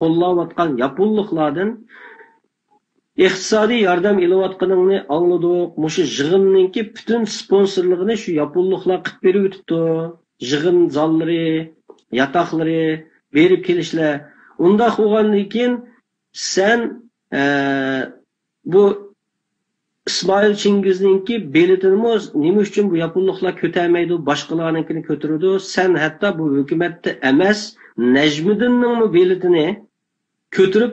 qo'llayotgan yaponliklardan iqtisodiy yordam ilayotganingni angladik. Mushu yig'inninki butun sponsorligini shu yaponliklar qilib berib o'tibdi. Yig'in zallari, yataqlari berib kelishlar. Unda bo'lgandan keyin sen bu İsmail Çingiz'ninki belirtilmez nima uchun bu yaponliklar ko'tarmaydi, boshqalarninkini ko'taradi. Sen hatta bu hukumatda emas, Najmiddinning belirtini ko'tarib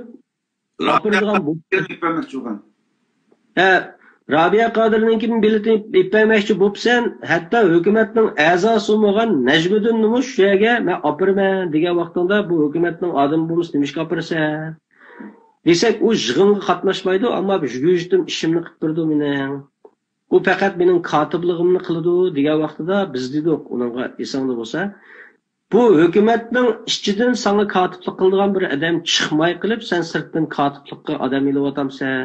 Rabia Qadir'ninkini belirtini ipaymoqchi bo'lsan, hatta hukumatning a'zosi bo'lgan Najmiddinni shu yerga men opirman degan vaqtida bu hukumatning odam bo'lsa nima ish opirsan? Desek o yig'inga qatnashmaydi, ammo yurishdim ishimni qilib turdi mening. U faqat mening kotibligimni qiladi degan vaqtida biz dedik uningga esingda bo'lsa, bu hukumatning ichidan sana kotiblik qiladigan bir odam chiqmay qilib, sen sirtdan kotiblikqa odam ilyapsan.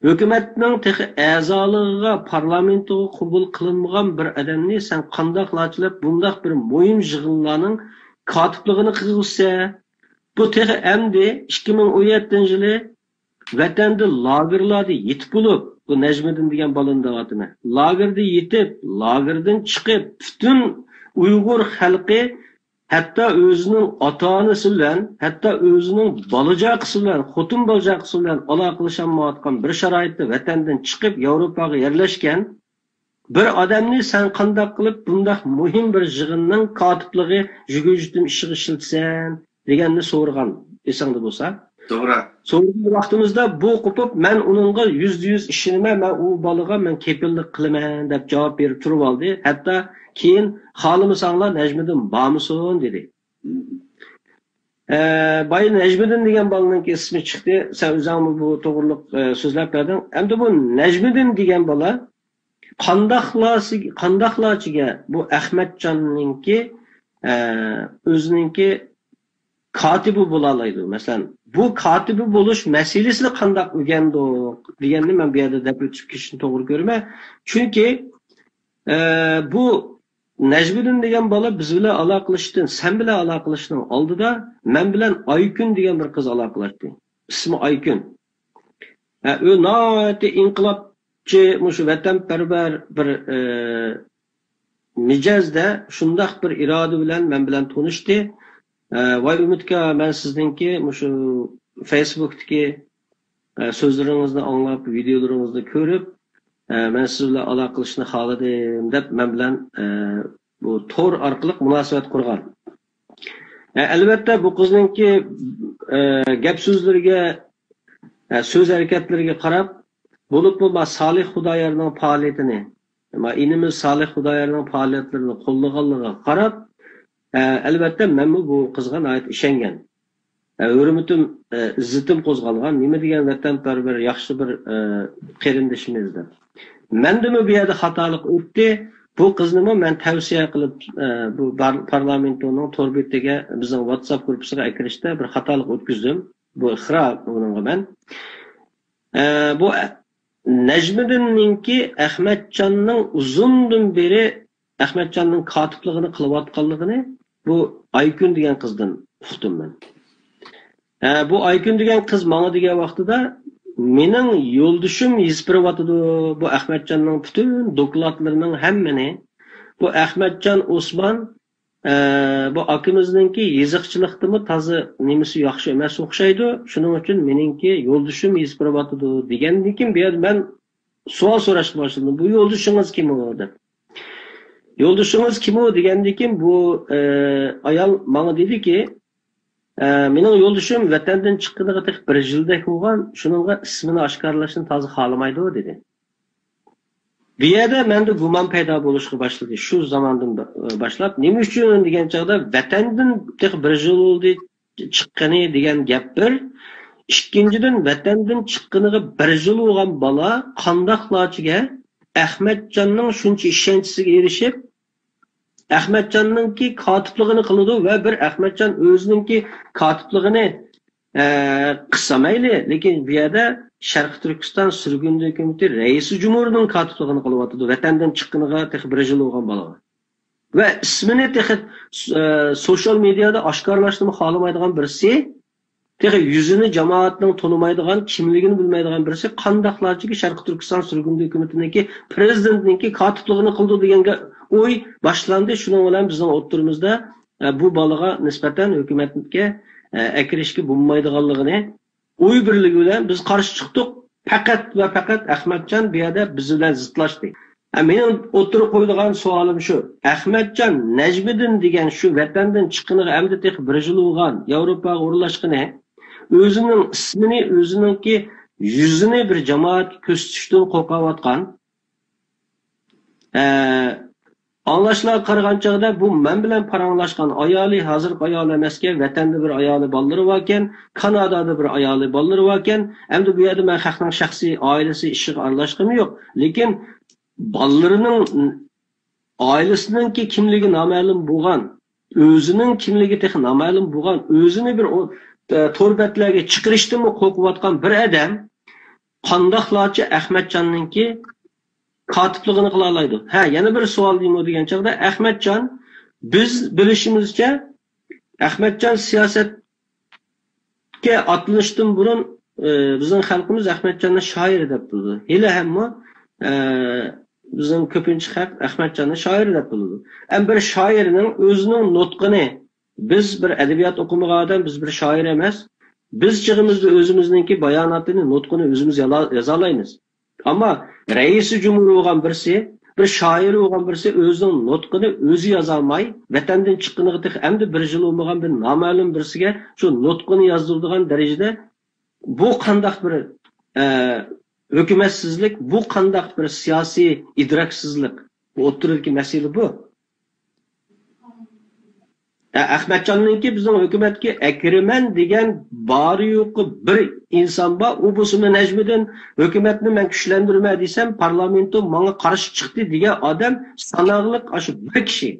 Hukumatning texi a'zoligiga parlamentga qabul qilinmagan bir odamni sen qandoqlachilab bundaq bir muhim yig'inlarning kotibligini qilsa, bu tehi endi 2017 yılı vatanda lagerlarda yetib bo'lib, bu Najmiddin degan balani deyapman. Lagerda yetib, lagerdan chiqib, butun Uyg'ur xalqi hatto o'zining ota-onasi bilan, hatto o'zining bolajaqisi bilan, xotin bolajaqisi bilan aloqalashamayotgan bir sharoitda vatandan chiqib Yevropaga yerlashgan bir odamni sen qanday qilib bundaq muhim bir yig'inning kotibligi yugurishdim ishiga ishlatsan deganni so'ragan esingda bo'lsa. To'g'ri. So'rgan vaqtimizda bu qopib men uningga %100 ishonaman, men u bolaga men kepillik qilaman deb javob berib turib oldi. Hatto keyin xohlamasanglar Najmiddin bormisin dedi. Bay Najmiddin degan bolaning ismi chiqdi. Sen o'zing bu to'g'riliq so'zlab berding. Endi bu Najmiddin degan bola qandaqlarchiga bu Ahmadjonninki o'zininki katibi bo'lalaydi. Masalan, bu katibi bo'lish masalasini qandaq o'rgandi deganni men bu yerda deb o'tib ketishni to'g'ri ko'raman. Chunki bu Najmiddin degan bola biz bilan aloqalashishdan, sen bilan aloqalashishning oldida men bilan Aykun degan bir qiz aloqalashdi. Ismi Aykun. U noati inqilobchi, mushu vatanparvar bir mijozda shundaq bir iroda bilan men bilan tanishdi. Vay Umidka, ben sizdinki mushu Facebook'taki sözlerinizde anlap, videolarınızda görüp, ben sizle aloqalashishni xohladim deb men bilan bu tor orqali munosabat qurgan. Albatta bu qizninki gap so'zlariga, so'z harakatlariga qarab, bo'lib Salih Xudoyorning faoliyatini, inimiz Salih Xudoyorning faoliyatlarini qo'llaganligiga qarab, albatta men bu qizga ait ishongan. Hurmatim, izzitim qo'zg'algan, nima degan vatanparvar yaxshi bir qarindishimiz deb. Mendimi bu yerda xatolik o'tdi. Bu qizni men tavsiya qilib bu parlamentoning to'rbetiga bizning WhatsApp gruppasiga kirishda bir xatolik o'tkazdim. Bu ixro uningga men. Bu Najmiddinninki Ahmadjonning uzundan beri Ahmadjonning kotibligini qilayotganligini bu Aykun degan qizdan uqdim men. Bu Aykun degan qiz menga degan vaqtida mening yo'ldishim yizpiryotdi bu Ahmadjonning butun dokladlarining hammani. Bu Ahmadjon Osman bu akimizningki yeziqchilikdimi toza nimasi yaxshi emas o'xshaydi. Shuning uchun meningki yo'ldishim yizpiryotdi degandan keyin bu yerda men savol so'rashga boshladim. Bu yo'ldishingiz kim deb. Yo'ldishingiz kim degandan keyin bu ayol menga dediki, mening yo'ldishim vatandan chiqqaniga bir yilda bo'lgan, shuningga ismini oshkorlashni toza xohlamaydi dedi. Bu yerda menda gumon paydo bo'lishga boshladi. Shu zamondan boshlab nima uchun degan chog'da vatandan bir yil bo'ldi chiqqani degan gap bir. Ikkinchidan vatandan chiqqaniga bir yil bo'lgan bola qandoqlarchiga Ahmadjonning shuncha ishonchisiga erishib Ahmadjonninki kotibligini qiladi va bir Ahmadjon o'zininki kotibligini qilsamayli, lekin bu yerda Sharq Turkiston surgun hukumati raisi jumhurining kotibligini qilyapti. Vatandan chiqqaniga bir yil bo'lgan bola. Va ismini sosyal medyada oshkorlashni xohlamaydigan birisi Teğe yüzünü cemaatning tanımaydigan, kimligini bilmaydigan birisi qandaqlarchiki Sharq Turkiston surgundi hukumatiniki prezidentninki kotibligini qildi deganga o'y boshlandi. Shuning bilan bizning o'ttirimizda bu bolaga nisbatan hukumatga akirishga bo'lmaydiganligini o'y birligi bilan biz qarshi chiqdik. Faqat va faqat Ahmadjon bu yerda biz bilan zidlashdi. Mening o'tirib qo'ydigan savolim shu. Ahmadjon Najmiddin degan shu vatandan chiqqaniga endi tek bir yil bo'lgan, Yevropaga o'rlashgani, o'zining ismini, o'ziningki yuzini bir jamoatga ko'rsatishdan qo'rqayotgan. Anlaşılan qaragan chaqda bu men bilan paranglashgan ayoli hozir ayol emasken, vatanda bir ayoli bolalari varken, Kanadada bir ayoli bolalari varken, endi bu yerda men xalqning shaxsiy oilasi ishiga aralashqim yo'q. Lekin bolalarining oilasininki kimligi noma'lum bo'lgan, o'zining kimligi tek noma'lum bo'lgan, o'zini bir to'rbatlarga chiqarishdimi qo'rqayotgan bir odam qandoqlarcha Ahmadjonninki katipligini qila oladi. Ha, yana bir savol deymi degan chaqda Ahmadjon biz bilishimizcha Ahmadjon siyosatga atlanishdan burun bizning xalqimiz Ahmadjonni shoir deb bildi. Hali hamma bizning ko'pincha xalq Ahmadjonni shoir deb bildi. Ham bir shoirning o'zining nutqini biz bir adabiyot o'qimagan odam, biz bir shoir emas. Biz chig'imizda o'zimizningki bayonotini, nutqini o'zimiz yoza olamiz. Ama reisi cumhur olan birisi, bir şair olan birisi özünün nutqini özü yazalmay, vatandan çıqqaniga hem de bir yıl olmagan bir nama'lum birisiga şu nutqini yazdırdıgan derecede bu qandaq bir hükümetsizlik, bu qandaq bir siyasi idraksizlik. Bu o'ttiridagi mesele bu. Ahmadjonninki bizning hukumatga akirman degan bari yo'q bir inson bor. U bo'lsa Najmiddin hukumatni men kuchlantirma desam, parlamentda menga qarshi chiqdi degan odam sanoqli shu bir kishi.